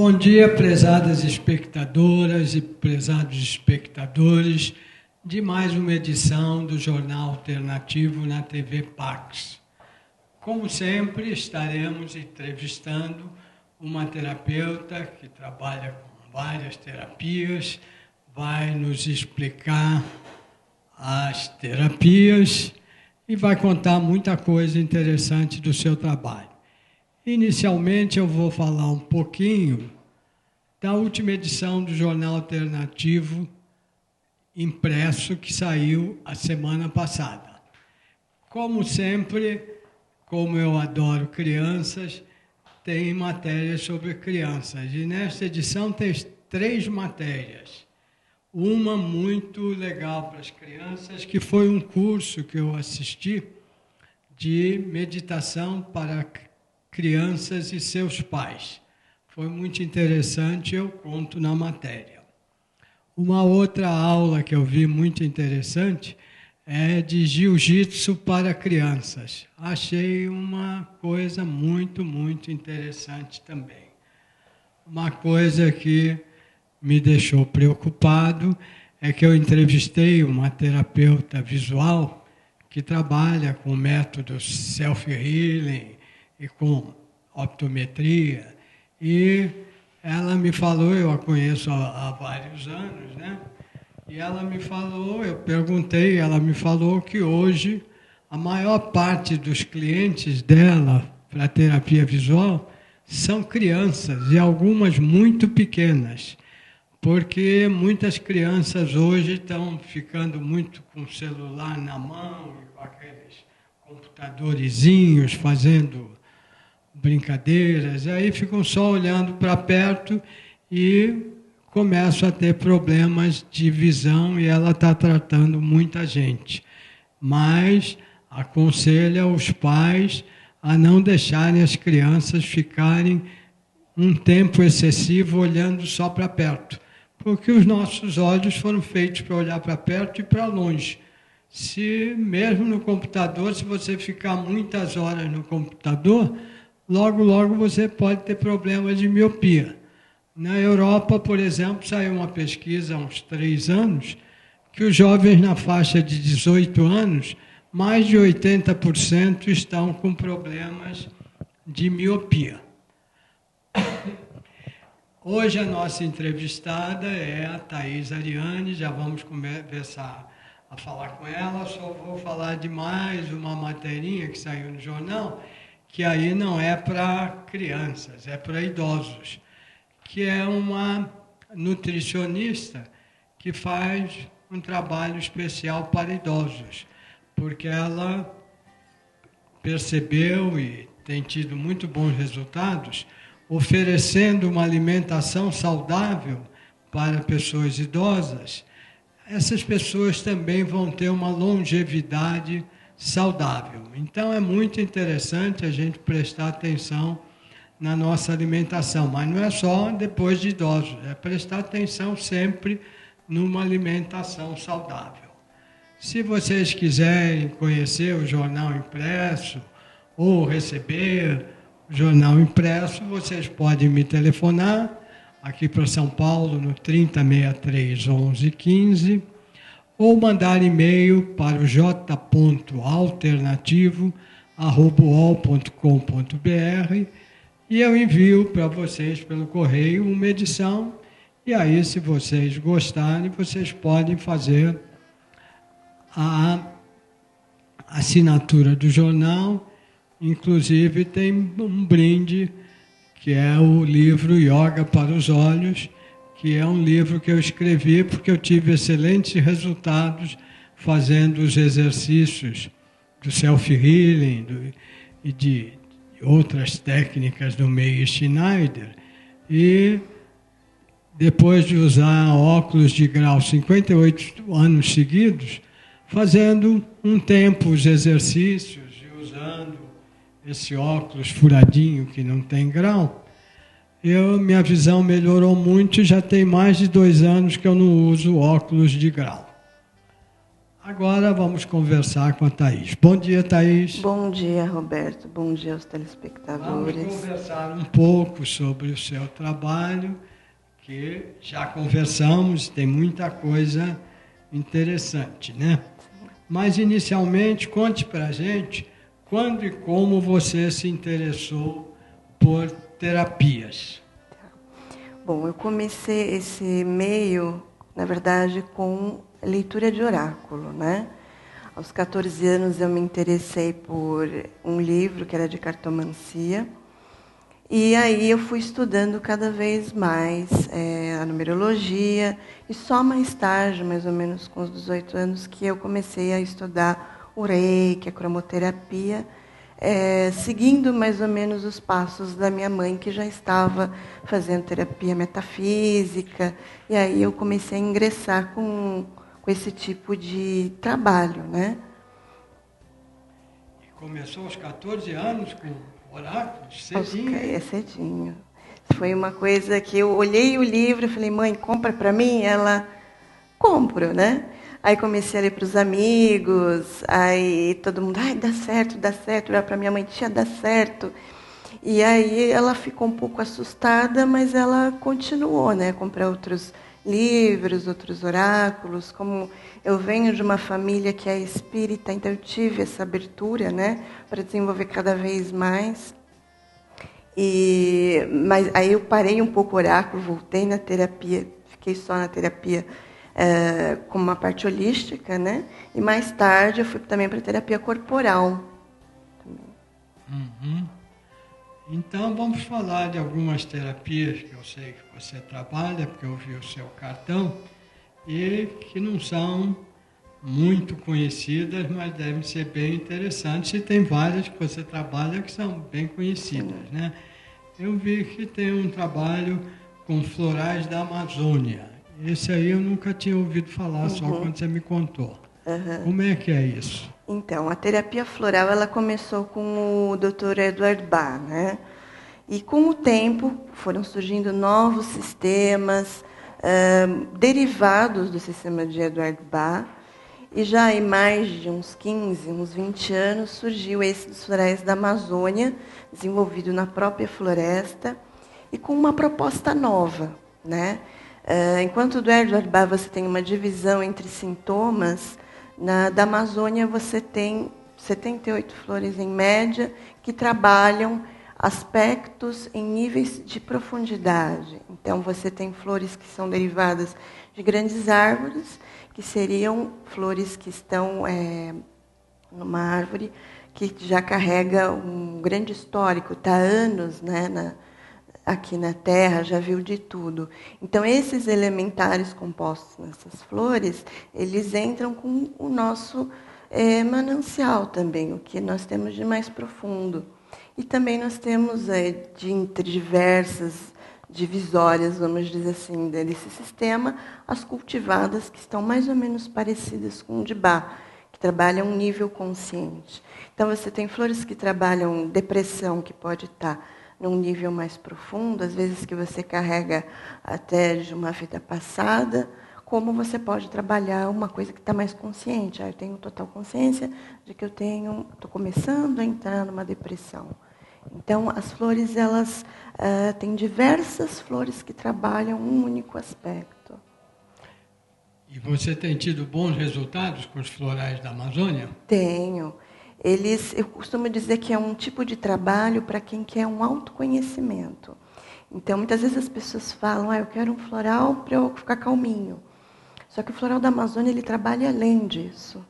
Bom dia, prezadas espectadoras e prezados espectadores de mais uma edição do Jornal Alternativo na TV Pax. Como sempre, estaremos entrevistando uma terapeuta que trabalha com várias terapias, vai nos explicar as terapias e vai contar muita coisa interessante do seu trabalho. Inicialmente, eu vou falar um pouquinho da última edição do Jornal Alternativo impresso que saiu a semana passada. Como sempre, como eu adoro crianças, tem matérias sobre crianças. E nesta edição tem 3 matérias. Uma muito legal para as crianças, que foi um curso que eu assisti de meditação para crianças e seus pais. Foi muito interessante, eu conto na matéria. Uma outra aula que eu vi muito interessante é de jiu-jitsu para crianças. Achei uma coisa muito, muito interessante também. Uma coisa que me deixou preocupado é que eu entrevistei uma terapeuta visual que trabalha com métodos self-healing e com optometria, e ela me falou, eu a conheço há vários anos, né? E ela me falou, eu perguntei, ela me falou que hoje a maior parte dos clientes dela para a terapia visual são crianças, e algumas muito pequenas, porque muitas crianças hoje estão ficando muito com o celular na mão, com aqueles computadorzinhos, fazendo brincadeiras, e aí ficam só olhando para perto e começam a ter problemas de visão, e ela está tratando muita gente. Mas aconselha os pais a não deixarem as crianças ficarem um tempo excessivo olhando só para perto, porque os nossos olhos foram feitos para olhar para perto e para longe. Se mesmo no computador, se você ficar muitas horas no computador, logo, logo você pode ter problemas de miopia. Na Europa, por exemplo, saiu uma pesquisa há uns 3 anos, que os jovens na faixa de 18 anos, mais de 80% estão com problemas de miopia. Hoje a nossa entrevistada é a Thaís Ariane, já vamos começar a falar com ela, só vou falar de mais uma materinha que saiu no jornal, que aí não é para crianças, é para idosos, que é uma nutricionista que faz um trabalho especial para idosos, porque ela percebeu e tem tido muito bons resultados, oferecendo uma alimentação saudável para pessoas idosas. Essas pessoas também vão ter uma longevidade saudável. Então é muito interessante a gente prestar atenção na nossa alimentação, mas não é só depois de idosos, é prestar atenção sempre numa alimentação saudável. Se vocês quiserem conhecer o jornal impresso ou receber o jornal impresso, vocês podem me telefonar aqui para São Paulo no 3063 1115 ou mandar e-mail para o j.alternativo@uol.com.br e eu envio para vocês pelo correio uma edição, e aí, se vocês gostarem, vocês podem fazer a assinatura do jornal. Inclusive tem um brinde, que é o livro Yoga para os Olhos, que é um livro que eu escrevi porque eu tive excelentes resultados fazendo os exercícios do self-healing e de outras técnicas do Meyer Schneider, e depois de usar óculos de grau 58 anos seguidos, fazendo um tempo os exercícios e usando esse óculos furadinho que não tem grau, minha visão melhorou muito e já tem mais de 2 anos que eu não uso óculos de grau. Agora vamos conversar com a Thaís. Bom dia, Thaís. Bom dia, Roberto. Bom dia aos Vamos telespectadores. conversar um pouco sobre o seu trabalho, que já conversamos, tem muita coisa interessante, né? Mas, inicialmente, conte para a gente quando e como você se interessou por terapias. Bom, eu comecei esse meio, na verdade, com leitura de oráculo, né? Aos 14 anos eu me interessei por um livro que era de cartomancia. E aí eu fui estudando cada vez mais a numerologia. E só mais tarde, mais ou menos com os 18 anos, que eu comecei a estudar o reiki, a cromoterapia, seguindo mais ou menos os passos da minha mãe, que já estava fazendo terapia metafísica. E aí eu comecei a ingressar com esse tipo de trabalho, né? E começou aos 14 anos com oráculos? Cedinho? É cedinho. Foi uma coisa que eu olhei o livro e falei, mãe, compra para mim? Ela, compro, né? Aí comecei a ler para os amigos, aí todo mundo, ai, dá certo, dá certo. Olhar para minha mãe, tia, dá certo. E aí ela ficou um pouco assustada, mas ela continuou, né? Comprar outros livros, outros oráculos. Como eu venho de uma família que é espírita, então eu tive essa abertura, né? Para desenvolver cada vez mais. Mas aí eu parei um pouco o oráculo, voltei na terapia, fiquei só na terapia como uma parte holística, né? E mais tarde eu fui também para a terapia corporal. Uhum. Então vamos falar de algumas terapias que eu sei que você trabalha, porque eu vi o seu cartão, e que não são muito conhecidas, mas devem ser bem interessantes. E tem várias que você trabalha que são bem conhecidas, né? Eu vi que tem um trabalho com florais da Amazônia. Esse aí eu nunca tinha ouvido falar, só quando você me contou. Como é que é isso? Então, a terapia floral ela começou com o Dr. Edward Bach, né? E com o tempo foram surgindo novos sistemas derivados do sistema de Edward Bach. E já em mais de uns 15, uns 20 anos, surgiu esse dos florais da Amazônia, desenvolvido na própria floresta, e com uma proposta nova, né? Enquanto do Edward Bach você tem uma divisão entre sintomas, da Amazônia você tem 78 flores em média que trabalham aspectos em níveis de profundidade. Então você tem flores que são derivadas de grandes árvores, que seriam flores que estão numa árvore que já carrega um grande histórico, está há anos, né, aqui na Terra, já viu de tudo. Então, esses elementares compostos nessas flores, eles entram com o nosso manancial também, o que nós temos de mais profundo. E também nós temos, entre diversas divisórias, vamos dizer assim, desse sistema, as cultivadas, que estão mais ou menos parecidas com o de Bach, que trabalham um nível consciente. Então, você tem flores que trabalham depressão, que pode estar num nível mais profundo, às vezes que você carrega até de uma vida passada, como você pode trabalhar uma coisa que está mais consciente. Eu tenho total consciência de que estou começando a entrar numa depressão. Então, as flores, elas têm diversas flores que trabalham um único aspecto. E você tem tido bons resultados com os florais da Amazônia? Tenho. Eu costumo dizer que é um tipo de trabalho para quem quer um autoconhecimento. Então, muitas vezes as pessoas falam, eu quero um floral para eu ficar calminho. Só que o floral da Amazônia, ele trabalha além disso.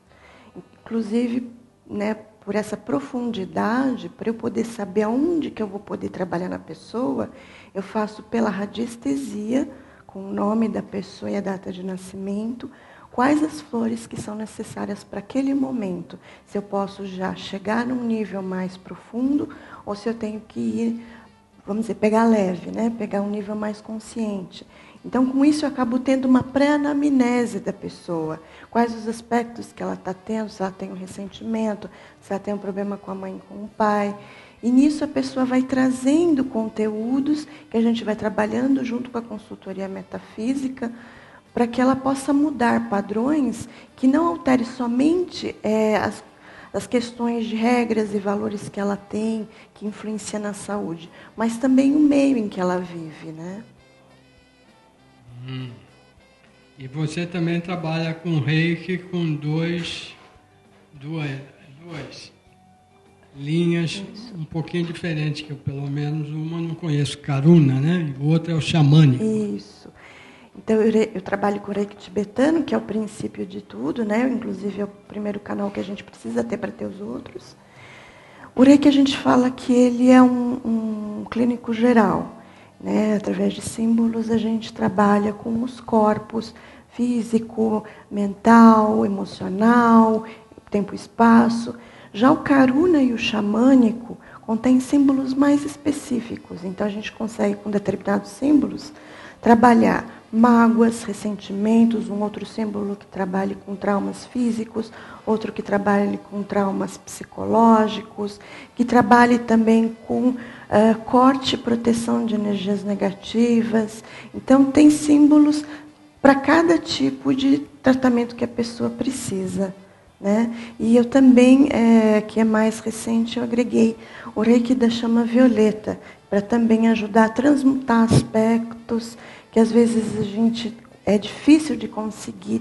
Inclusive, né, por essa profundidade, para eu poder saber aonde que eu vou poder trabalhar na pessoa, eu faço pela radiestesia, com o nome da pessoa e a data de nascimento, quais as flores que são necessárias para aquele momento. Se eu posso já chegar num nível mais profundo, ou se eu tenho que ir, vamos dizer, pegar leve, né? Pegar um nível mais consciente. Então, com isso, eu acabo tendo uma pré-anamnese da pessoa. Quais os aspectos que ela está tendo, se ela tem um ressentimento, se ela tem um problema com a mãe e com o pai. E nisso a pessoa vai trazendo conteúdos que a gente vai trabalhando junto com a consultoria metafísica, para que ela possa mudar padrões que não altere somente as questões de regras e valores que ela tem, que influenciam na saúde, mas também o meio em que ela vive, né? E você também trabalha com reiki com duas linhas um pouquinho diferentes, que eu pelo menos uma não conheço, Karuna, né? E o outro é o xamânico. Isso. Então eu trabalho com o reiki tibetano, que é o princípio de tudo, né? Inclusive é o primeiro canal que a gente precisa ter para ter os outros. O reiki a gente fala que ele é um clínico geral, né? Através de símbolos a gente trabalha com os corpos físico, mental, emocional, tempo e espaço. Já o Karuna e o xamânico contêm símbolos mais específicos. Então a gente consegue, com determinados símbolos, trabalhar mágoas, ressentimentos, um outro símbolo que trabalhe com traumas físicos, outro que trabalhe com traumas psicológicos, que trabalhe também com corte e proteção de energias negativas. Então tem símbolos para cada tipo de tratamento que a pessoa precisa, né? E eu também, que é mais recente, eu agreguei o reiki da chama violeta, para também ajudar a transmutar aspectos que às vezes a gente é difícil de conseguir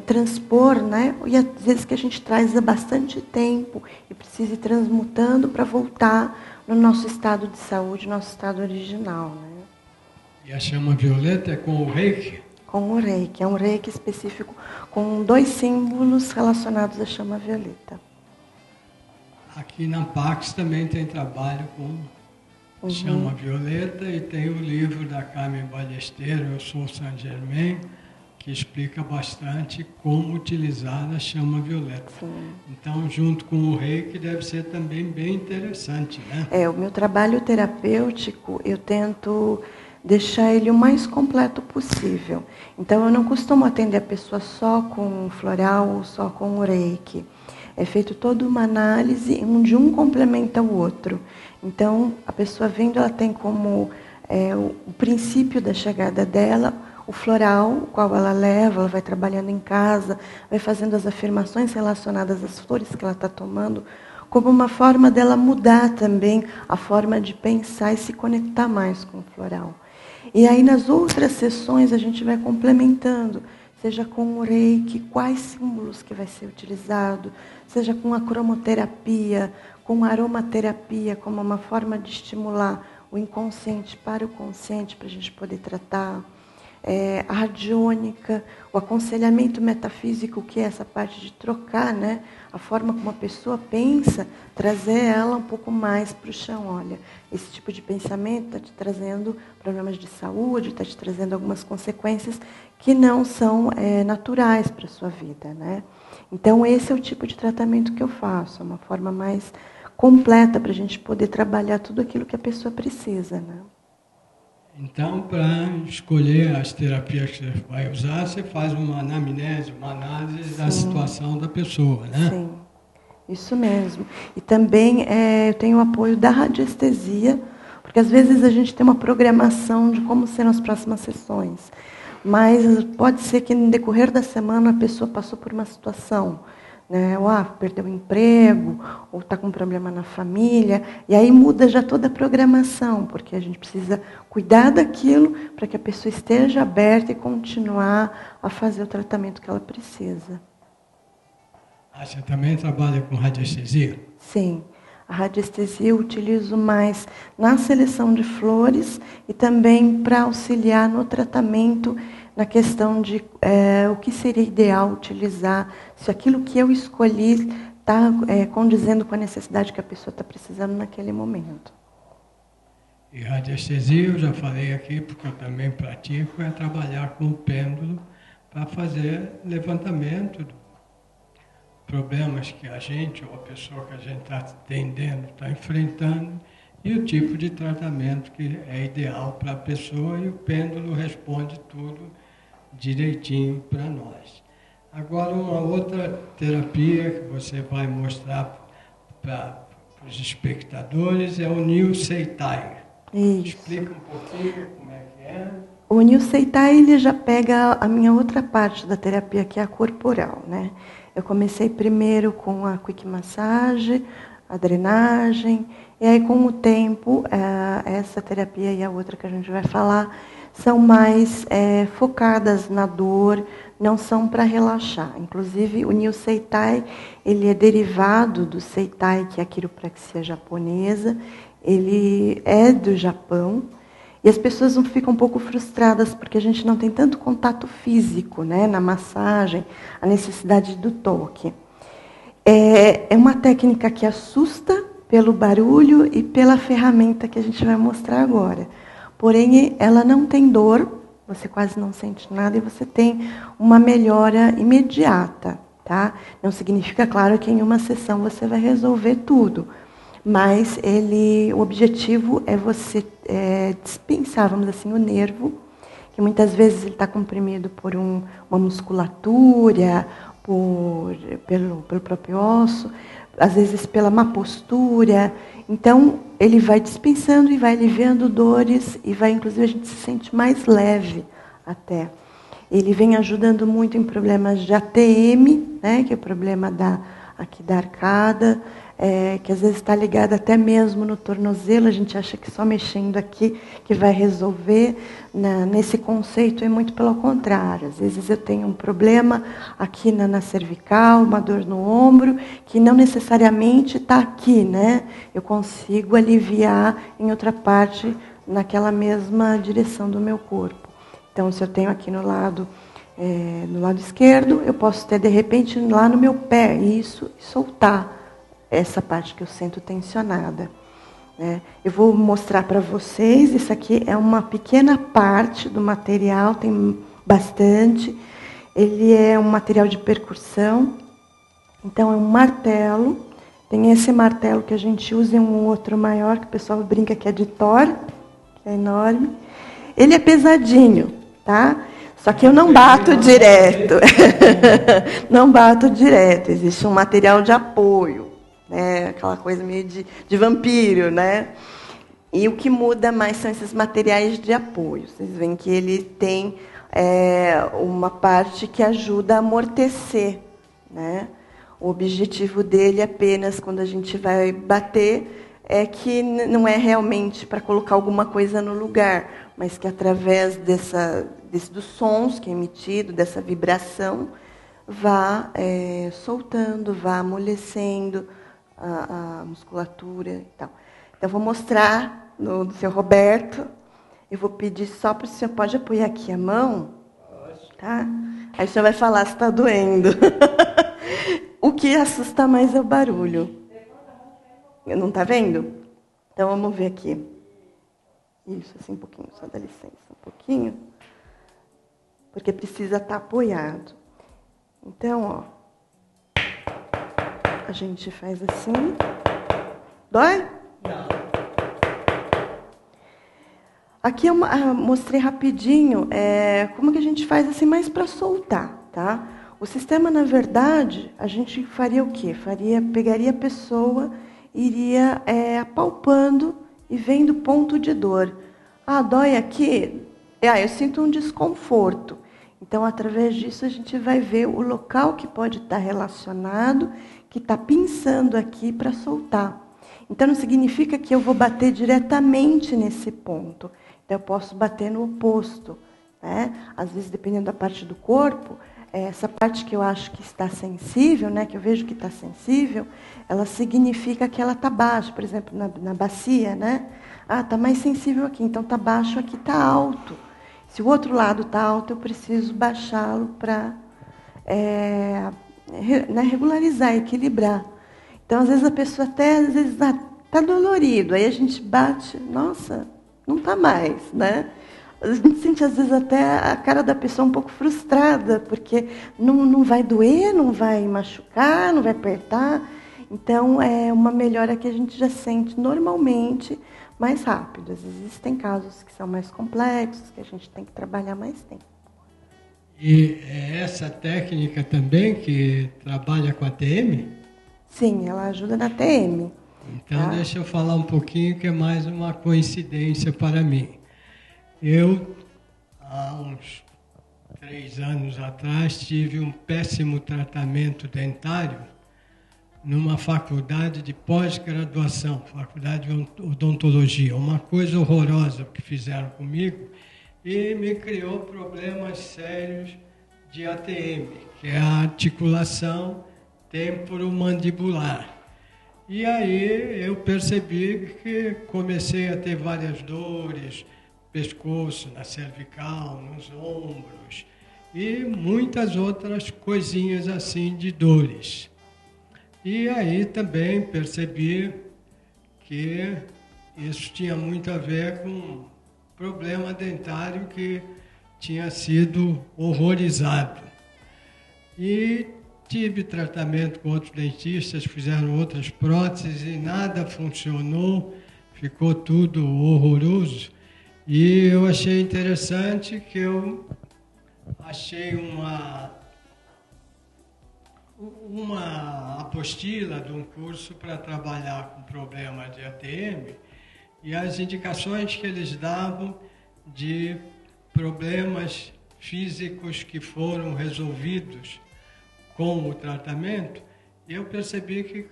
transpor, né? E às vezes que a gente traz há bastante tempo e precisa ir transmutando para voltar no nosso estado de saúde, nosso estado original, né? E a chama violeta é com o reiki? Com o reiki, é um reiki específico com 2 símbolos relacionados à chama violeta. Aqui na Pax também tem trabalho com chama violeta e tem o livro da Carmen Ballesteros, Eu Sou Saint Germain, que explica bastante como utilizar a chama violeta. Sim. Então, junto com o reiki, deve ser também bem interessante, né? O meu trabalho terapêutico, eu tento deixar ele o mais completo possível. Então, eu não costumo atender a pessoa só com floral ou só com o reiki. É feito toda uma análise onde um complementa o outro. Então, a pessoa vendo, ela tem como o princípio da chegada dela, o floral, o qual ela leva, ela vai trabalhando em casa, vai fazendo as afirmações relacionadas às flores que ela está tomando, como uma forma dela mudar também a forma de pensar e se conectar mais com o floral. E aí, nas outras sessões, a gente vai complementando, seja com o reiki, quais símbolos que vai ser utilizado, seja com a cromoterapia, com a aromaterapia, como uma forma de estimular o inconsciente para o consciente, para a gente poder tratar. A radiônica, o aconselhamento metafísico, que é essa parte de trocar, né, a forma como a pessoa pensa, trazer ela um pouco mais para o chão. Olha, esse tipo de pensamento está te trazendo problemas de saúde, está te trazendo algumas consequências que não são naturais para a sua vida, né? Então, esse é o tipo de tratamento que eu faço, uma forma mais completa para a gente poder trabalhar tudo aquilo que a pessoa precisa, né? Então, para escolher as terapias que você vai usar, você faz uma anamnese, uma análise da situação da pessoa, né? Sim, isso mesmo. E também eu tenho o apoio da radiestesia, porque às vezes a gente tem uma programação de como serão as próximas sessões. Mas pode ser que no decorrer da semana a pessoa passou por uma situação, né? Ou perdeu o emprego, ou está com um problema na família, e aí muda já toda a programação, porque a gente precisa cuidar daquilo para que a pessoa esteja aberta e continuar a fazer o tratamento que ela precisa. Você também trabalha com radiestesia? Sim. A radiestesia eu utilizo mais na seleção de flores e também para auxiliar no tratamento, na questão de o que seria ideal utilizar, se aquilo que eu escolhi está condizendo com a necessidade que a pessoa está precisando naquele momento. E radiestesia, eu já falei aqui, porque eu também pratico, é trabalhar com o pêndulo para fazer levantamento de problemas que a gente, ou a pessoa que a gente está atendendo, está enfrentando, e o tipo de tratamento que é ideal para a pessoa, e o pêndulo responde tudo direitinho para nós. Agora, uma outra terapia que você vai mostrar para os espectadores é o New Seitai. Isso. Explica um pouquinho como é que é. O Nil Seitai, ele já pega a minha outra parte da terapia, que é a corporal, né? Eu comecei primeiro com a quick massage, a drenagem, e aí com o tempo, essa terapia e a outra que a gente vai falar, são mais focadas na dor, não são para relaxar. Inclusive, o Nil Seitai, ele é derivado do Seitai, que é a quiropraxia japonesa, ele é do Japão. E as pessoas ficam um pouco frustradas porque a gente não tem tanto contato físico, né, na massagem, a necessidade do toque. É uma técnica que assusta pelo barulho e pela ferramenta que a gente vai mostrar agora. Porém, ela não tem dor, você quase não sente nada e você tem uma melhora imediata, tá? Não significa, claro, que em uma sessão você vai resolver tudo. Mas o objetivo é você dispensar, vamos dizer assim, o nervo, que muitas vezes ele está comprimido por uma musculatura, pelo próprio osso, às vezes pela má postura. Então, ele vai dispensando e vai aliviando dores e vai, inclusive, a gente se sente mais leve até. Ele vem ajudando muito em problemas de ATM, né, que é o problema aqui da arcada, que às vezes está ligado até mesmo no tornozelo, a gente acha que só mexendo aqui que vai resolver. Nesse conceito é muito pelo contrário. Às vezes eu tenho um problema aqui na cervical, uma dor no ombro, que não necessariamente está aqui, né? Eu consigo aliviar em outra parte, naquela mesma direção do meu corpo. Então, se eu tenho aqui no lado esquerdo, eu posso ter, de repente, lá no meu pé, isso, e soltar essa parte que eu sinto tensionada. Né? Eu vou mostrar para vocês, isso aqui é uma pequena parte do material, tem bastante. Ele é um material de percussão, então é um martelo. Tem esse martelo que a gente usa e um outro maior, que o pessoal brinca que é de Thor, que é enorme. Ele é pesadinho, tá? Só que eu não bato direto. Não bato direto, existe um material de apoio. Né, aquela coisa meio de vampiro, né? E o que muda mais são esses materiais de apoio. Vocês veem que ele tem uma parte que ajuda a amortecer, né? O objetivo dele apenas, quando a gente vai bater, é que não é realmente para colocar alguma coisa no lugar, mas que através dos sons que é emitido, dessa vibração, vá soltando, vá amolecendo a musculatura e tal. Então, vou mostrar no seu Roberto. Eu vou pedir só para o senhor, pode apoiar aqui a mão? Tá? Aí o senhor vai falar se está doendo. O que assusta mais é o barulho. Não está vendo? Então, vamos ver aqui. Isso, assim, um pouquinho, só dá licença, um pouquinho. Porque precisa estar apoiado. Então, ó. A gente faz assim. Dói? Não. Aqui eu mostrei rapidinho como que a gente faz assim, mais para soltar, tá? O sistema, na verdade, a gente faria o quê? Pegaria a pessoa, iria apalpando e vendo ponto de dor. Ah, dói aqui? Eu sinto um desconforto. Então, através disso, a gente vai ver o local que pode estar relacionado, que está pinçando aqui para soltar. Então, não significa que eu vou bater diretamente nesse ponto. Então, eu posso bater no oposto. Né? Às vezes, dependendo da parte do corpo, essa parte que eu acho que está sensível, né, que eu vejo que está sensível, ela significa que ela está baixa. Por exemplo, na bacia, né? Ah, está mais sensível aqui, então está baixo, aqui está alto. Se o outro lado está alto, eu preciso baixá-lo para regularizar, equilibrar. Então, às vezes, a pessoa até está dolorido. Aí a gente bate, nossa, não está mais, né? A gente sente, às vezes, até a cara da pessoa um pouco frustrada, porque não vai doer, não vai machucar, não vai apertar. Então, é uma melhora que a gente já sente normalmente mais rápido. Às vezes, existem casos que são mais complexos, que a gente tem que trabalhar mais tempo. E é essa técnica também que trabalha com a TM? Sim, ela ajuda na TM. Então, tá? Deixa eu falar um pouquinho, que é mais uma coincidência para mim. Eu, há uns 3 anos atrás, tive um péssimo tratamento dentário numa faculdade de pós-graduação, faculdade de odontologia. Uma coisa horrorosa que fizeram comigo e me criou problemas sérios de ATM, que é a articulação temporomandibular. E aí eu percebi que comecei a ter várias dores, pescoço, na cervical, nos ombros e muitas outras coisinhas assim de dores. E aí também percebi que isso tinha muito a ver com problema dentário que tinha sido horrorizado. E tive tratamento com outros dentistas, fizeram outras próteses e nada funcionou, ficou tudo horroroso. E eu achei interessante que eu achei uma apostila de um curso para trabalhar com problema de ATM e as indicações que eles davam de problemas físicos que foram resolvidos com o tratamento, eu percebi que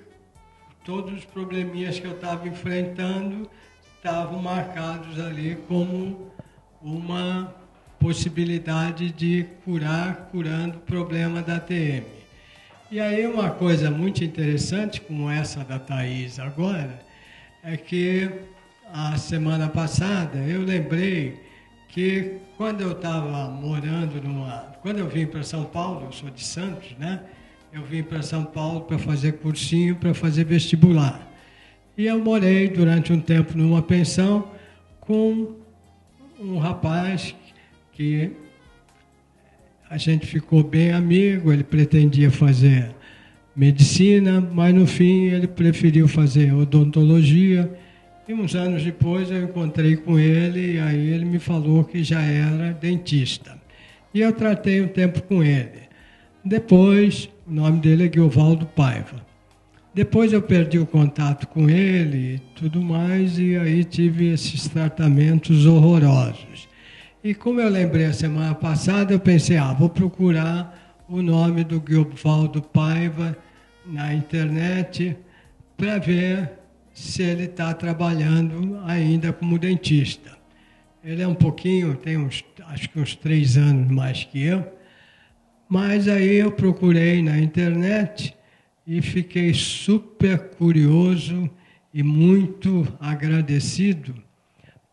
todos os probleminhas que eu estava enfrentando estavam marcados ali como uma possibilidade de curando o problema da ATM. E aí uma coisa muito interessante, como essa da Thaís agora, é que a semana passada eu lembrei que quando eu estava morando quando eu vim para São Paulo, eu sou de Santos, né? Eu vim para São Paulo para fazer cursinho, para fazer vestibular. E eu morei durante um tempo numa pensão com um rapaz que a gente ficou bem amigo, ele pretendia fazer medicina, mas no fim ele preferiu fazer odontologia. E uns anos depois eu encontrei com ele e aí ele me falou que já era dentista. E eu tratei um tempo com ele. Depois, o nome dele é Guiovaldo Paiva. Depois eu perdi o contato com ele e tudo mais, e aí tive esses tratamentos horrorosos. E como eu lembrei a semana passada, eu pensei, vou procurar o nome do Guiovaldo Paiva na internet para ver se ele está trabalhando ainda como dentista. Ele é um pouquinho, tem acho que uns 3 anos mais que eu, mas aí eu procurei na internet e fiquei super curioso e muito agradecido,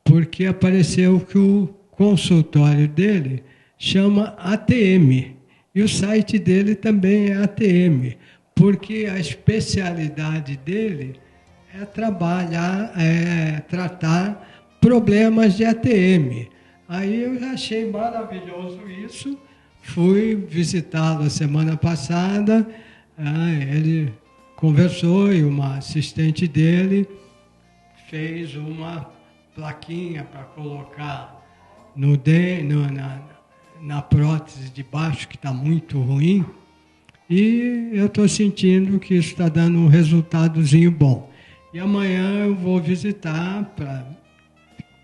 porque apareceu que o consultório dele chama ATM, e o site dele também é ATM, porque a especialidade dele é tratar problemas de ATM. Aí eu já achei maravilhoso isso, fui visitá-lo a semana passada, ele conversou e uma assistente dele fez uma plaquinha para colocar na prótese de baixo, que está muito ruim, e eu estou sentindo que isso está dando um resultadozinho bom. E amanhã eu vou visitar, para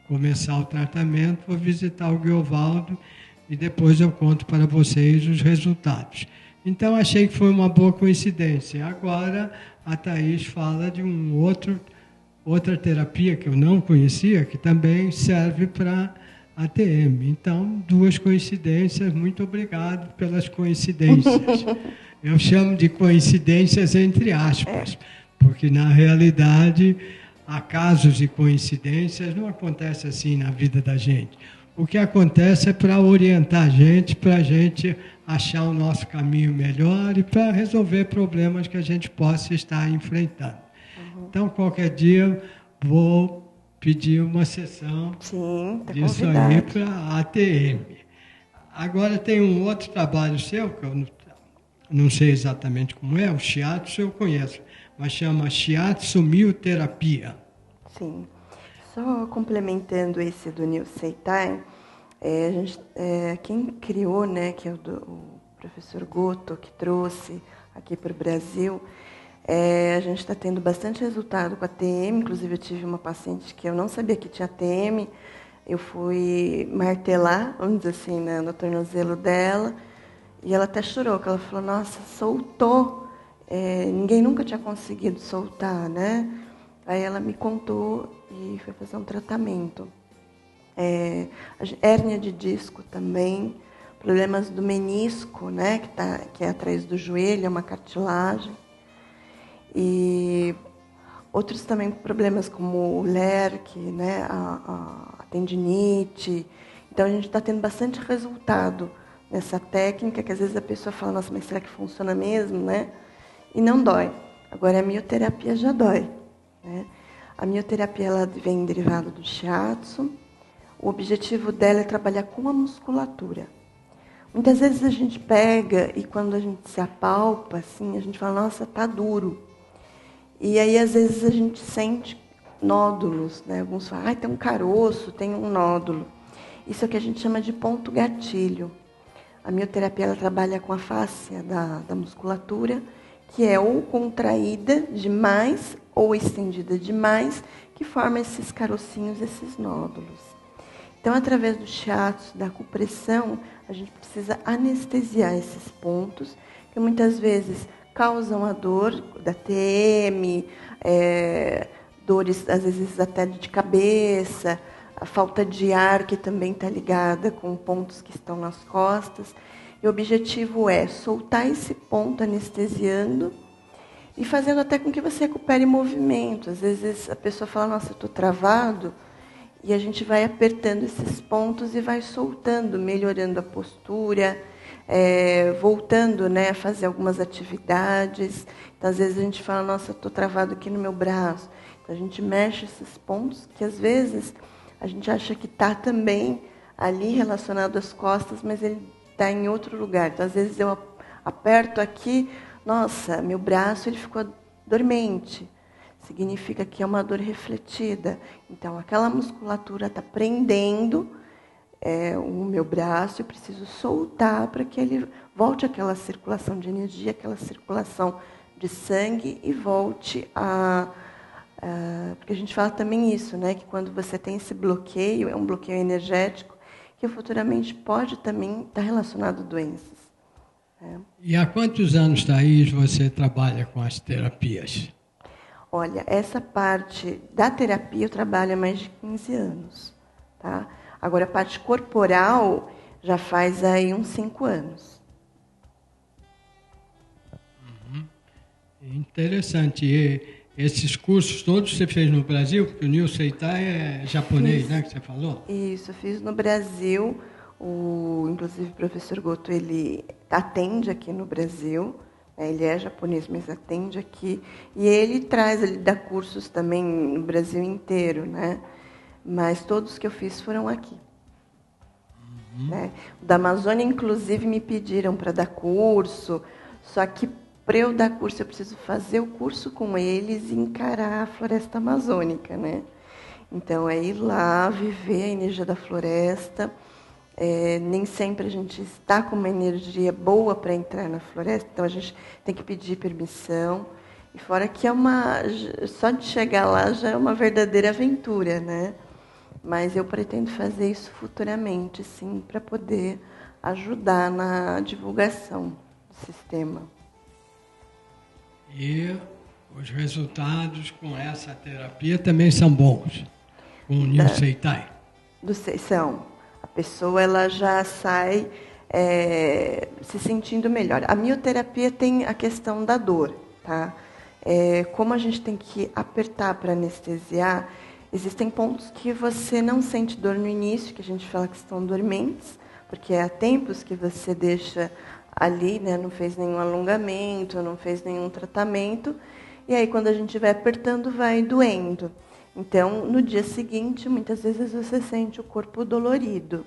começar o tratamento, vou visitar o Guiovaldo e depois eu conto para vocês os resultados. Então achei que foi uma boa coincidência. Agora a Thaís fala de outra terapia que eu não conhecia, que também serve para ATM. Então, 2 coincidências, muito obrigado pelas coincidências. Eu chamo de coincidências entre aspas, porque na realidade acasos e coincidências não acontecem assim na vida da gente. O que acontece é para orientar para a gente achar o nosso caminho melhor e para resolver problemas que a gente possa estar enfrentando. Então, qualquer dia, vou pedir uma sessão disso aí para a ATM. Agora, tem um outro trabalho seu, que eu não sei exatamente como é, o shiatsu eu conheço, mas chama shiatsu mioterapia. Sim. Só complementando esse do Neil Seitai, quem criou, né, que é o professor Goto, que trouxe aqui para o Brasil, a gente está tendo bastante resultado com a ATM. Inclusive, eu tive uma paciente que eu não sabia que tinha ATM, eu fui martelar, vamos dizer assim, né, no tornozelo dela, e ela até chorou, porque ela falou, nossa, soltou. Ninguém nunca tinha conseguido soltar, né? Aí ela me contou e foi fazer um tratamento. Hérnia de disco também, problemas do menisco, né, que é atrás do joelho, é uma cartilagem. E outros também problemas como o LERC, né, a tendinite. Então a gente está tendo bastante resultado nessa técnica, que às vezes a pessoa fala, nossa, mas será que funciona mesmo, né? E não dói. Agora a mioterapia já dói, né? A mioterapia ela vem derivada do shiatsu. O objetivo dela é trabalhar com a musculatura. Muitas vezes a gente pega e quando a gente se apalpa, assim, a gente fala, nossa, tá duro. E aí, às vezes, a gente sente nódulos, né? Alguns falam, tem um caroço, tem um nódulo. Isso é o que a gente chama de ponto gatilho. A mioterapia ela trabalha com a fáscia da musculatura, que é ou contraída demais ou estendida demais, que forma esses carocinhos, esses nódulos. Então, através do shiatsu, da acupressão, a gente precisa anestesiar esses pontos, que muitas vezes causam a dor da TM, dores, às vezes, até de cabeça, a falta de ar, que também está ligada com pontos que estão nas costas. E o objetivo é soltar esse ponto anestesiando e fazendo até com que você recupere movimento. Às vezes a pessoa fala, nossa, eu estou travado, e a gente vai apertando esses pontos e vai soltando, melhorando a postura, voltando, né, a fazer algumas atividades. Então, às vezes a gente fala, nossa, eu estou travado aqui no meu braço. Então, a gente mexe esses pontos que, às vezes, a gente acha que está também ali relacionado às costas, mas ele está em outro lugar. Então, às vezes, eu aperto aqui, nossa, meu braço ele ficou dormente. Significa que é uma dor refletida. Então, aquela musculatura está prendendo o meu braço, eu preciso soltar para que ele volte àquela circulação de energia, aquela circulação de sangue e volte porque a gente fala também isso, né, que quando você tem esse bloqueio, é um bloqueio energético, que futuramente pode também estar relacionado a doenças. E há quantos anos, Thaís, você trabalha com as terapias? Olha, essa parte da terapia eu trabalho há mais de 15 anos, tá? Agora, a parte corporal já faz aí uns 5 anos. Interessante. E esses cursos todos você fez no Brasil? Porque o Nyo Seitai é japonês, né, que você falou? Isso, eu fiz no Brasil. Inclusive, o professor Goto, ele atende aqui no Brasil. Ele é japonês, mas atende aqui. E ele dá cursos também no Brasil inteiro, né? Mas todos que eu fiz foram aqui. Né? O da Amazônia, inclusive, me pediram para dar curso, só que para eu dar curso, eu preciso fazer o curso com eles e encarar a floresta amazônica, né? Então, é ir lá, viver a energia da floresta. Nem sempre a gente está com uma energia boa para entrar na floresta, então a gente tem que pedir permissão. E fora que só de chegar lá já é uma verdadeira aventura, né? Mas eu pretendo fazer isso futuramente, sim, para poder ajudar na divulgação do sistema. E os resultados com essa terapia também são bons, com o Nyo Seitai. São. A pessoa ela já sai se sentindo melhor. A mioterapia tem a questão da dor, tá? Como a gente tem que apertar para anestesiar, existem pontos que você não sente dor no início, que a gente fala que estão dormentes, porque há tempos que você deixa ali, né, não fez nenhum alongamento, não fez nenhum tratamento, e aí quando a gente vai apertando, vai doendo. Então, no dia seguinte, muitas vezes você sente o corpo dolorido,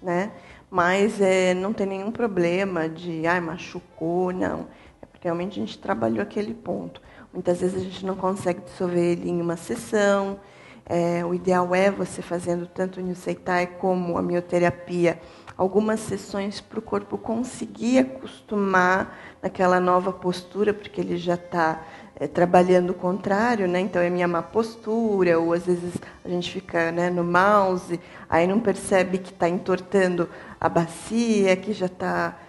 né? Mas não tem nenhum problema de, machucou, não. É porque realmente a gente trabalhou aquele ponto. Muitas vezes a gente não consegue dissolver ele em uma sessão. O ideal é você fazendo tanto o Nyo Seitai como a mioterapia, algumas sessões para o corpo conseguir acostumar naquela nova postura, porque ele já está trabalhando o contrário, né? Então é minha má postura, ou às vezes a gente fica, né, no mouse, aí não percebe que está entortando a bacia, que já está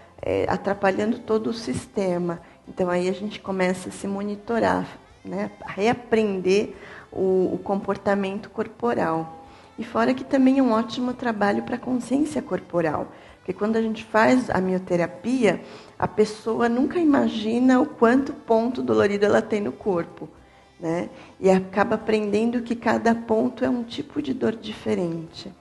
atrapalhando todo o sistema. Então aí a gente começa a se monitorar, né? A reaprender o comportamento corporal. E fora que também é um ótimo trabalho para a consciência corporal, porque quando a gente faz a mioterapia, a pessoa nunca imagina o quanto ponto dolorido ela tem no corpo, né? E acaba aprendendo que cada ponto é um tipo de dor diferente.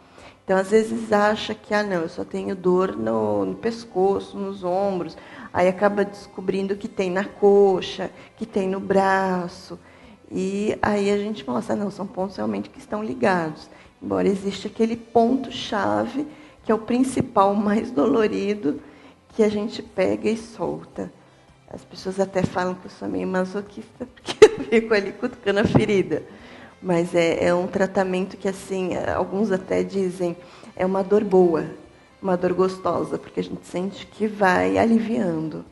Então, às vezes acha que, não, eu só tenho dor no pescoço, nos ombros. Aí acaba descobrindo que tem na coxa, que tem no braço. E aí a gente mostra, não, são pontos realmente que estão ligados. Embora exista aquele ponto-chave, que é o principal, o mais dolorido, que a gente pega e solta. As pessoas até falam que eu sou meio masoquista, porque eu fico ali cutucando a ferida. Mas é um tratamento que, assim, alguns até dizem, é uma dor boa, uma dor gostosa, porque a gente sente que vai aliviando.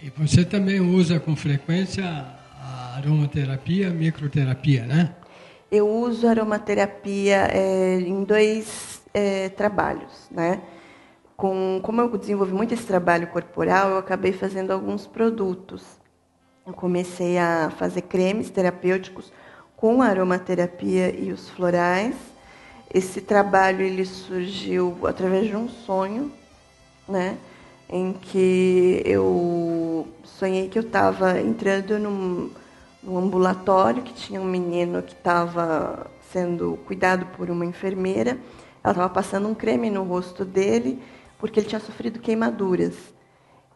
E você também usa com frequência a aromaterapia, a microterapia, né? Eu uso aromaterapia em 2 trabalhos, né? Como eu desenvolvi muito esse trabalho corporal, eu acabei fazendo alguns produtos. Eu comecei a fazer cremes terapêuticos com a aromaterapia e os florais. Esse trabalho ele surgiu através de um sonho, né? Em que eu sonhei que eu estava entrando num ambulatório, que tinha um menino que estava sendo cuidado por uma enfermeira. Ela estava passando um creme no rosto dele, porque ele tinha sofrido queimaduras.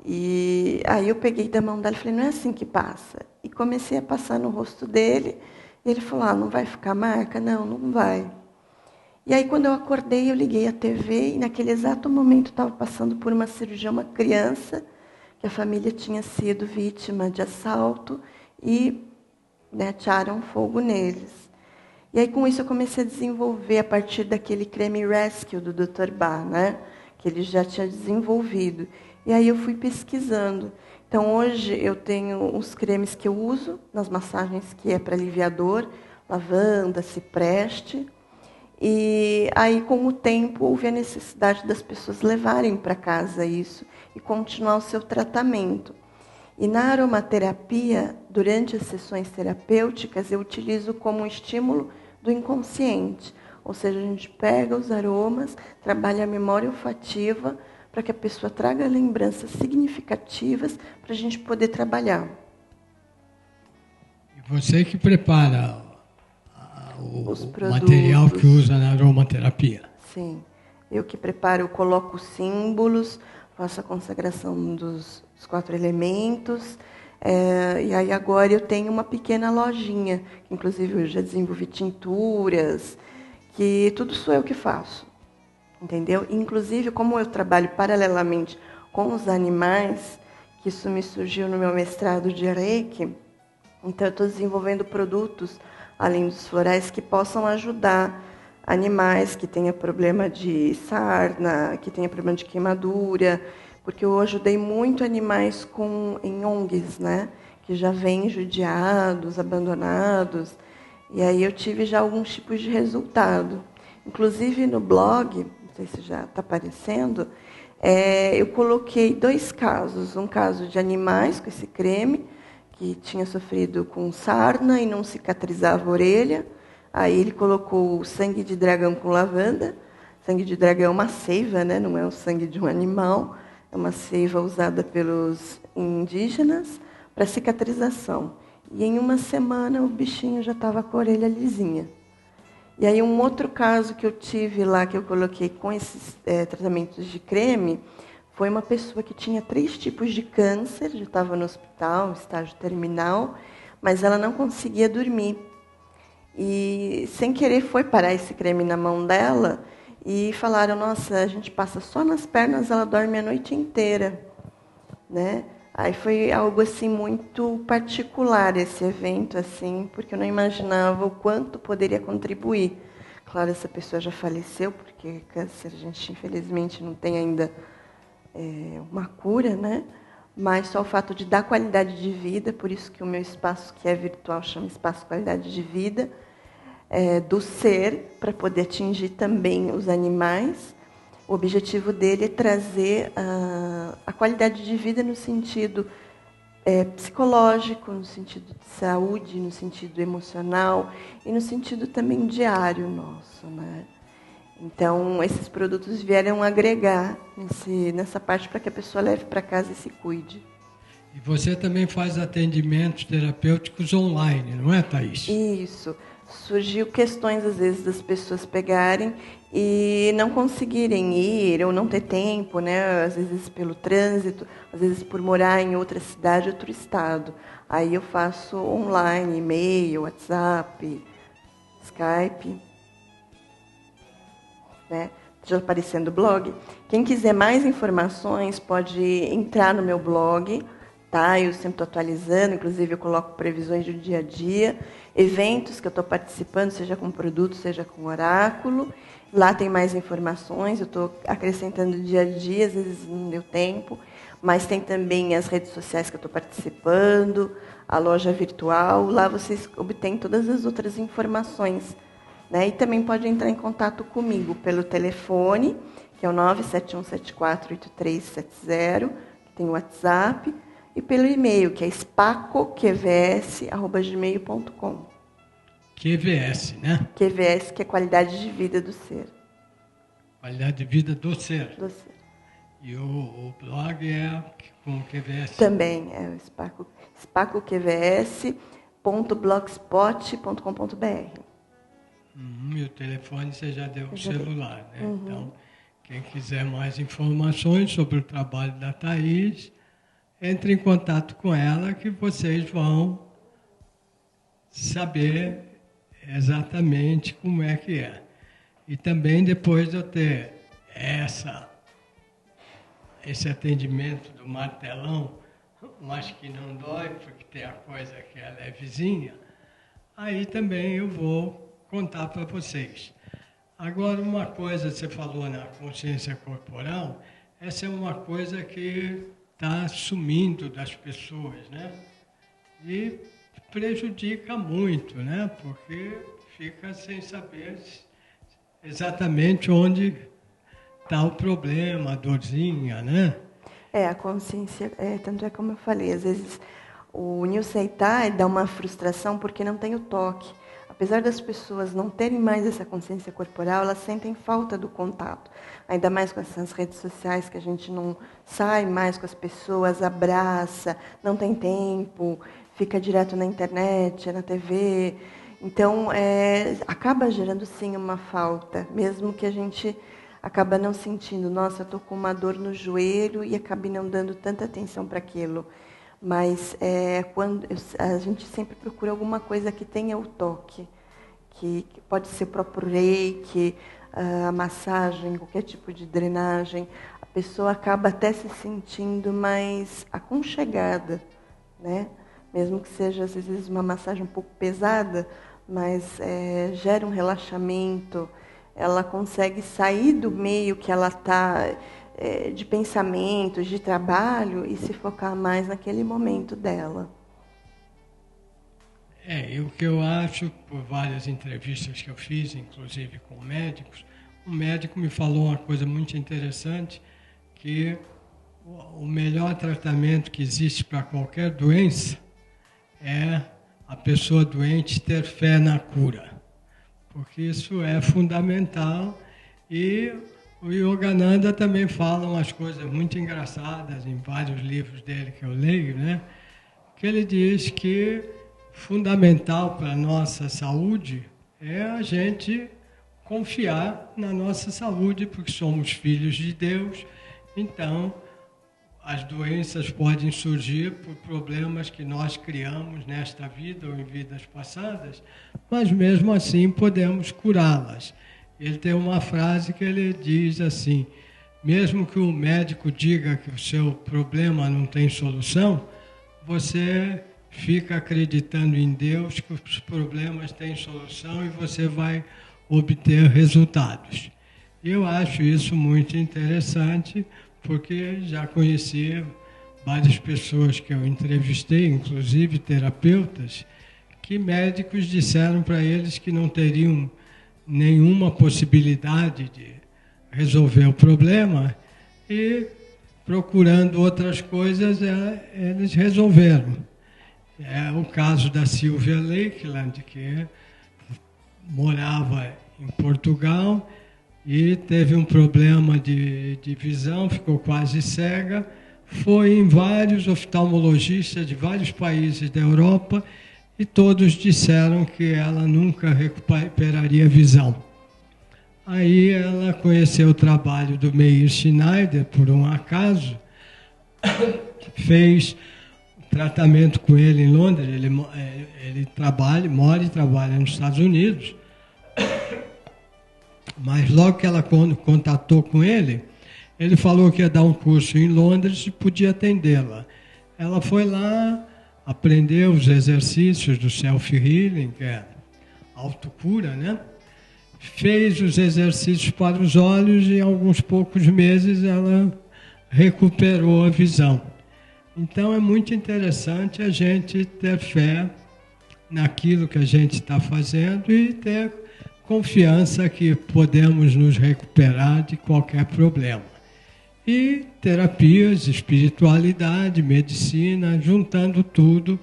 E aí eu peguei da mão dela e falei, não é assim que passa. E comecei a passar no rosto dele. E ele falou, não vai ficar marca? Não, não vai. E aí quando eu acordei, eu liguei a TV e naquele exato momento estava passando por uma cirurgia uma criança, que a família tinha sido vítima de assalto e, né, atearam fogo neles. E aí com isso eu comecei a desenvolver a partir daquele creme Rescue do Dr. Bach, né, que ele já tinha desenvolvido. E aí eu fui pesquisando. Então hoje eu tenho os cremes que eu uso nas massagens que é para aliviar dor, lavanda, cipreste. E aí com o tempo houve a necessidade das pessoas levarem para casa isso e continuar o seu tratamento. E na aromaterapia, durante as sessões terapêuticas, eu utilizo como um estímulo do inconsciente. Ou seja, a gente pega os aromas, trabalha a memória olfativa para que a pessoa traga lembranças significativas para a gente poder trabalhar. E você que prepara o material que usa na aromaterapia? Sim. Eu que preparo, eu coloco símbolos, faço a consagração dos 4 elementos. E aí agora eu tenho uma pequena lojinha, que inclusive eu já desenvolvi tinturas, que tudo sou eu que faço. Entendeu? Inclusive, como eu trabalho paralelamente com os animais, que isso me surgiu no meu mestrado de Reiki, então eu estou desenvolvendo produtos, além dos florais, que possam ajudar animais que tenham problema de sarna, que tenham problema de queimadura, porque eu ajudei muito animais em ONGs, né, que já vêm judiados, abandonados, e aí eu tive já alguns tipos de resultado. Inclusive no blog, não sei se já está aparecendo, eu coloquei 2 casos. Um caso de animais com esse creme, que tinha sofrido com sarna e não cicatrizava a orelha. Aí ele colocou o sangue de dragão com lavanda. Sangue de dragão é uma seiva, né? Não é o sangue de um animal. É uma seiva usada pelos indígenas para cicatrização. E em uma semana o bichinho já estava com a orelha lisinha. E aí um outro caso que eu tive lá, que eu coloquei com esses tratamentos de creme, foi uma pessoa que tinha 3 tipos de câncer, já estava no hospital, estágio terminal, mas ela não conseguia dormir. E sem querer foi parar esse creme na mão dela e falaram, nossa, a gente passa só nas pernas, ela dorme a noite inteira, né? Aí foi algo assim muito particular esse evento, assim, porque eu não imaginava o quanto poderia contribuir. Claro, essa pessoa já faleceu, porque câncer a gente infelizmente não tem ainda uma cura, né? mas só o fato de dar qualidade de vida, por isso que o meu espaço, que é virtual, chama Espaço Qualidade de Vida, do ser, para poder atingir também os animais. O objetivo dele é trazer a qualidade de vida no sentido psicológico, no sentido de saúde, no sentido emocional e no sentido também diário nosso, né? Então, esses produtos vieram agregar nessa parte para que a pessoa leve para casa e se cuide. E você também faz atendimentos terapêuticos online, não é, Thaís? Isso. Surgiu questões, às vezes, das pessoas pegarem e não conseguirem ir, ou não ter tempo, né? Às vezes pelo trânsito, às vezes por morar em outra cidade, outro estado. Aí eu faço online, e-mail, WhatsApp, Skype, né? Já aparecendo o blog. Quem quiser mais informações pode entrar no meu blog, tá? Eu sempre estou atualizando, inclusive eu coloco previsões do dia a dia, eventos que eu estou participando, seja com produto, seja com oráculo. Lá tem mais informações, eu estou acrescentando dia a dia, às vezes não deu tempo, mas tem também as redes sociais que eu estou participando, a loja virtual, lá vocês obtêm todas as outras informações, né? E também pode entrar em contato comigo pelo telefone, que é o 971748370, que tem o WhatsApp, e pelo e-mail, que é spacoqvs@gmail.com. QVS, né? QVS, que é qualidade de vida do ser. Qualidade de vida do ser. Do ser. E o blog é com QVS? Também é o spacoqvs.blogspot.com.br. E o telefone você já deu o celular, né? Então, quem quiser mais informações sobre o trabalho da Thaís, entre em contato com ela que vocês vão saber exatamente como é que é. E também depois de eu ter esse atendimento do martelão, mas que não dói, porque tem a coisa que ela é vizinha, aí também eu vou contar para vocês. Agora, uma coisa que você falou na consciência corporal, essa é uma coisa que está sumindo das pessoas, né? E prejudica muito, né? Porque fica sem saber exatamente onde está o problema, a dorzinha, né? A consciência, tanto é como eu falei, às vezes o Nilceitai dá uma frustração porque não tem o toque. Apesar das pessoas não terem mais essa consciência corporal, elas sentem falta do contato. Ainda mais com essas redes sociais que a gente não sai mais com as pessoas, abraça, não tem tempo, fica direto na internet, na TV. Então, acaba gerando sim uma falta, mesmo que a gente acaba não sentindo, nossa, eu estou com uma dor no joelho e acabe não dando tanta atenção para aquilo. Mas quando a gente sempre procura alguma coisa que tenha o toque, que pode ser o próprio reiki, a massagem, qualquer tipo de drenagem. A pessoa acaba até se sentindo mais aconchegada, né? Mesmo que seja, às vezes, uma massagem um pouco pesada, mas gera um relaxamento. Ela consegue sair do meio que ela está de pensamentos, de trabalho, e se focar mais naquele momento dela. E o que eu acho, por várias entrevistas que eu fiz, inclusive com médicos, um médico me falou uma coisa muito interessante, que o melhor tratamento que existe para qualquer doença é a pessoa doente ter fé na cura, porque isso é fundamental. E o Yogananda também fala umas coisas muito engraçadas em vários livros dele que eu leio, né? Que ele diz que fundamental para a nossa saúde é a gente confiar na nossa saúde, porque somos filhos de Deus. Então, as doenças podem surgir por problemas que nós criamos nesta vida ou em vidas passadas, mas mesmo assim podemos curá-las. Ele tem uma frase que ele diz assim: mesmo que o médico diga que o seu problema não tem solução, você fica acreditando em Deus que os problemas têm solução e você vai obter resultados. Eu acho isso muito interessante, porque já conheci várias pessoas que eu entrevistei, inclusive terapeutas, que médicos disseram para eles que não teriam nenhuma possibilidade de resolver o problema e, procurando outras coisas, eles resolveram. É o caso da Sylvia Lakeland, que morava em Portugal e teve um problema de visão, ficou quase cega, foi em vários oftalmologistas de vários países da Europa e todos disseram que ela nunca recuperaria a visão. Aí ela conheceu o trabalho do Meir Schneider, por um acaso, fez tratamento com ele em Londres, ele mora e trabalha nos Estados Unidos, mas logo que ela contatou com ele, ele falou que ia dar um curso em Londres e podia atendê-la. Ela foi lá, aprendeu os exercícios do self-healing, que é autocura, né? Fez os exercícios para os olhos e em alguns poucos meses ela recuperou a visão. Então é muito interessante a gente ter fé naquilo que a gente está fazendo e ter confiança que podemos nos recuperar de qualquer problema. E terapias, espiritualidade, medicina, juntando tudo,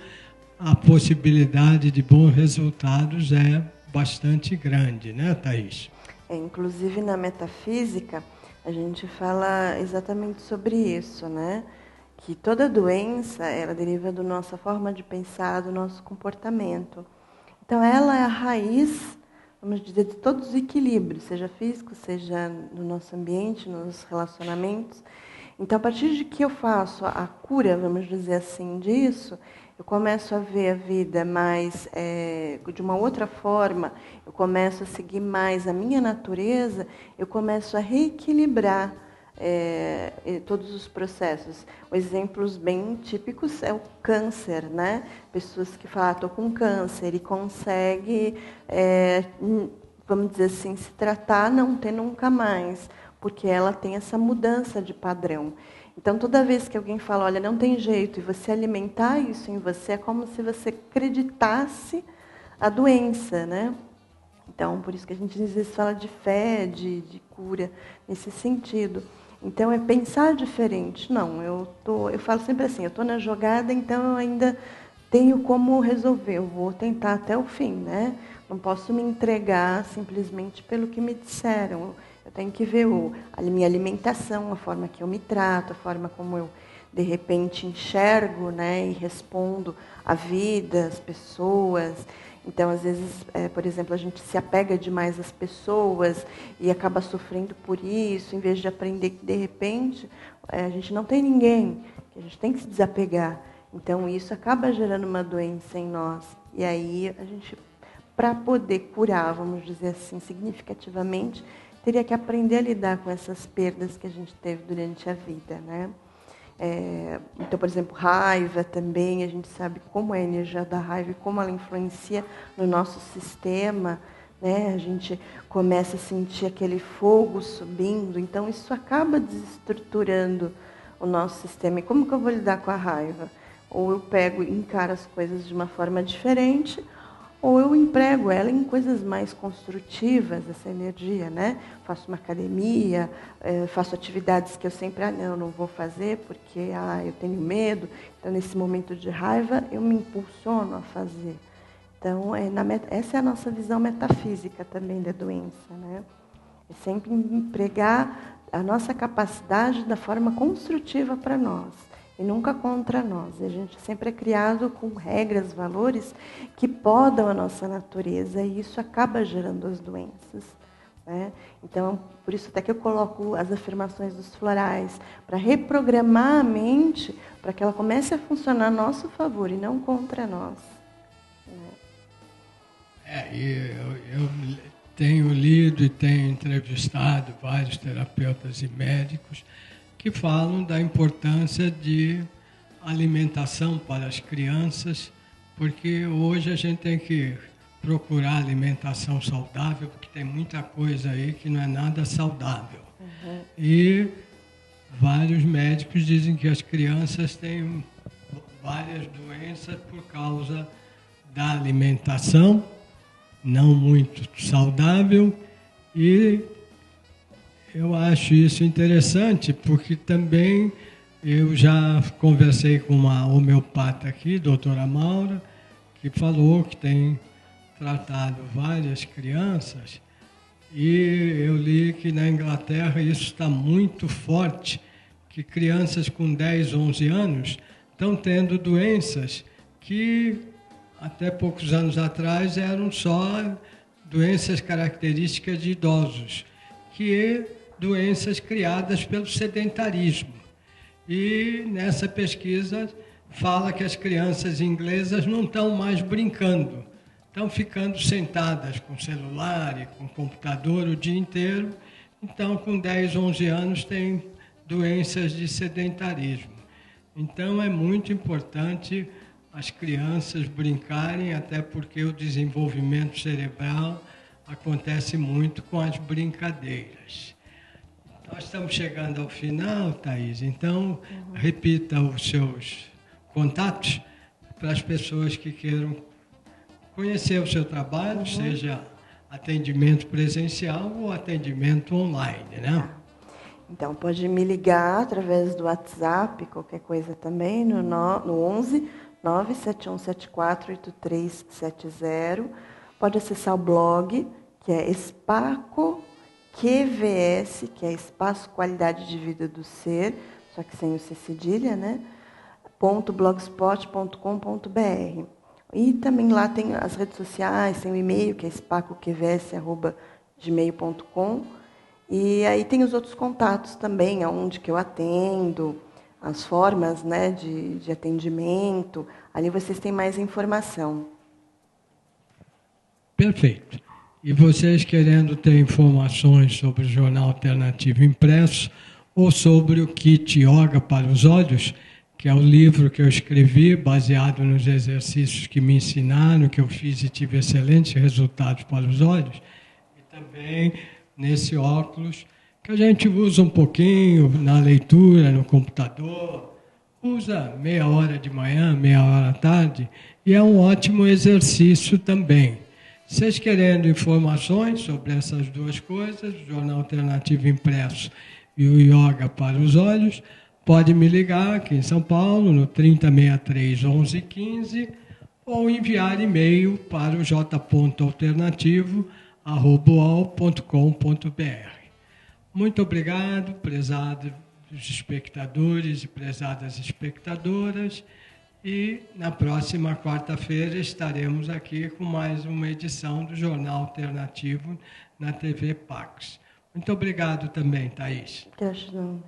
a possibilidade de bons resultados é bastante grande, né, Thaís? Inclusive na metafísica, a gente fala exatamente sobre isso, né? Que toda doença, ela deriva da nossa forma de pensar, do nosso comportamento. Então, ela é a raiz, vamos dizer, de todos os equilíbrios, seja físico, seja no nosso ambiente, nos relacionamentos. Então, a partir de que eu faço a cura, vamos dizer assim, disso, eu começo a ver a vida mais de uma outra forma, eu começo a seguir mais a minha natureza, eu começo a reequilibrar todos os processos. Exemplos bem típicos é o câncer, né? Pessoas que falam, estou com câncer e consegue, vamos dizer assim, se tratar, não ter nunca mais, porque ela tem essa mudança de padrão. Então, toda vez que alguém fala, olha, não tem jeito, e você alimentar isso em você, é como se você acreditasse a doença, né? Então, por isso que a gente às vezes fala de fé, de cura, nesse sentido. Então, é pensar diferente. Não, eu falo sempre assim, eu estou na jogada, então eu ainda tenho como resolver, eu vou tentar até o fim, né? Não posso me entregar simplesmente pelo que me disseram. Eu tenho que ver a minha alimentação, a forma que eu me trato, a forma como eu, de repente, enxergo, né, e respondo à vida, às pessoas. Então, às vezes, por exemplo, a gente se apega demais às pessoas e acaba sofrendo por isso, em vez de aprender que, de repente, a gente não tem ninguém, que a gente tem que se desapegar. Então, isso acaba gerando uma doença em nós. E aí, a gente, para poder curar, vamos dizer assim, significativamente, teria que aprender a lidar com essas perdas que a gente teve durante a vida, né? Então, por exemplo, raiva também, a gente sabe como é a energia da raiva e como ela influencia no nosso sistema, né? A gente começa a sentir aquele fogo subindo, então isso acaba desestruturando o nosso sistema. E como que eu vou lidar com a raiva? Ou eu pego e encaro as coisas de uma forma diferente, ou eu emprego ela em coisas mais construtivas, essa energia, né? Faço uma academia, faço atividades que eu sempre, não vou fazer porque eu tenho medo. Então, nesse momento de raiva, eu me impulsiono a fazer. Então, essa é a nossa visão metafísica também da doença, né? É sempre empregar a nossa capacidade da forma construtiva para nós. E nunca contra nós. A gente sempre é criado com regras, valores que podam a nossa natureza e isso acaba gerando as doenças, né? Então, por isso até que eu coloco as afirmações dos florais, para reprogramar a mente, para que ela comece a funcionar a nosso favor e não contra nós, né? Eu tenho lido e tenho entrevistado vários terapeutas e médicos que falam da importância de alimentação para as crianças, porque hoje a gente tem que procurar alimentação saudável, porque tem muita coisa aí que não é nada saudável. Uhum. E vários médicos dizem que as crianças têm várias doenças por causa da alimentação não muito saudável, e eu acho isso interessante, porque também eu já conversei com uma homeopata aqui, doutora Maura, que falou que tem tratado várias crianças, e eu li que na Inglaterra isso está muito forte, que crianças com 10, 11 anos estão tendo doenças que até poucos anos atrás eram só doenças características de idosos, que doenças criadas pelo sedentarismo. E nessa pesquisa fala que as crianças inglesas não estão mais brincando, estão ficando sentadas com celular e com computador o dia inteiro. Então, com 10, 11 anos, têm doenças de sedentarismo. Então, é muito importante as crianças brincarem, até porque o desenvolvimento cerebral acontece muito com as brincadeiras. Nós estamos chegando ao final, Thaís, então repita os seus contatos para as pessoas que queiram conhecer o seu trabalho, seja atendimento presencial ou atendimento online, né? Então, pode me ligar através do WhatsApp, qualquer coisa também, no 11 971748370. Pode acessar o blog, que é Espaco QVS, que é Espaço Qualidade de Vida do Ser, só que sem o C cedilha, né? .blogspot.com.br. E também lá tem as redes sociais, tem o e-mail, que é spacoqvs@gmail.com. E aí tem os outros contatos também, aonde que eu atendo, as formas, né, de atendimento. Ali vocês têm mais informação. Perfeito. E vocês querendo ter informações sobre o Jornal Alternativo Impresso ou sobre o Kit Yoga para os Olhos, que é o livro que eu escrevi baseado nos exercícios que me ensinaram, que eu fiz e tive excelentes resultados para os olhos, e também nesse óculos que a gente usa um pouquinho na leitura, no computador, usa meia hora de manhã, meia hora à tarde, e é um ótimo exercício também. Vocês querendo informações sobre essas duas coisas, o Jornal Alternativo Impresso e o Yoga para os Olhos, pode me ligar aqui em São Paulo, no 3063 1115, ou enviar e-mail para o j.alternativo@uol.com.br. Muito obrigado, prezados espectadores e prezadas espectadoras. E na próxima quarta-feira estaremos aqui com mais uma edição do Jornal Alternativo na TV Pax. Muito obrigado também, Thaís. Gratidão.